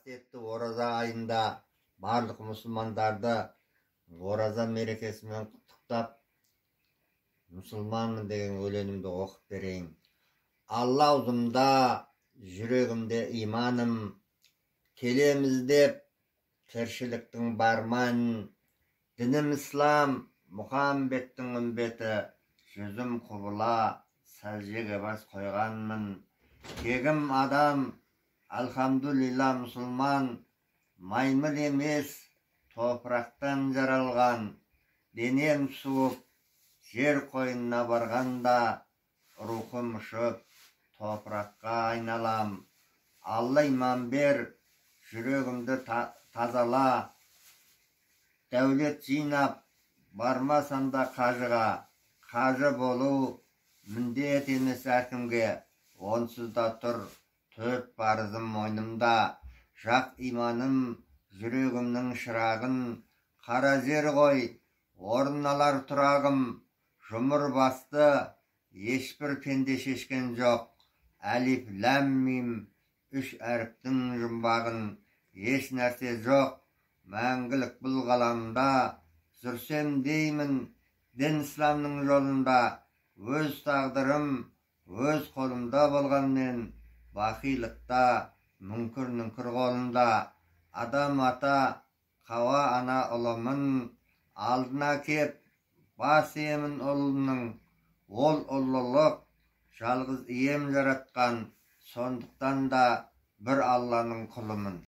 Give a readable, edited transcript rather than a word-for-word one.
Қасиетті ораза айында барлық мұсылмандарды ораза мерекесімен құттықтап, мұсылманмын деген өлеңімді оқып берейін. Алла аузымда, жүрегімде иманым, келеміз деп тіршіліктің барман, дінім ислам, Мұхаммедтің үмбеті, жүзім құбыла, сәждеге бас қойғанмын. Кегім адам, алхамдулилла мұсылман, маймыл емес, топырақтан жаралған. Денем суып, жер қойнына барғанда, рухым ұшып, топыраққа айналам. Алла иман бер, жүрегімді тазала, дәулет жинап, бармасам да қажыға. Қажы болу міндет емес әркімге, онсыз да тұр 4 парызым мойнымда. Жақ иманым, жүрегімнің шырағын, қара жер ғой, орын алар тұрағым. Жұмыр басты, ешбір пенде шешкен жоқ. Әлиф, ләм, мим, 3 әріптің жұмбағын. Еш нәрсе жоқ, мәңгілік бұл ғаламда. Жүрсем деймін, дін исламның жолында. Өз тағдырым, өз қолымда болғанмен, бақилықта, мүңкір қолында. Адам ата, қауа ана ұлымын, алдына кеп, бас иемін ұлының. Ол ұлылық, жалғыз ием жаратқан, сондықтан да бір Алланың құлымын.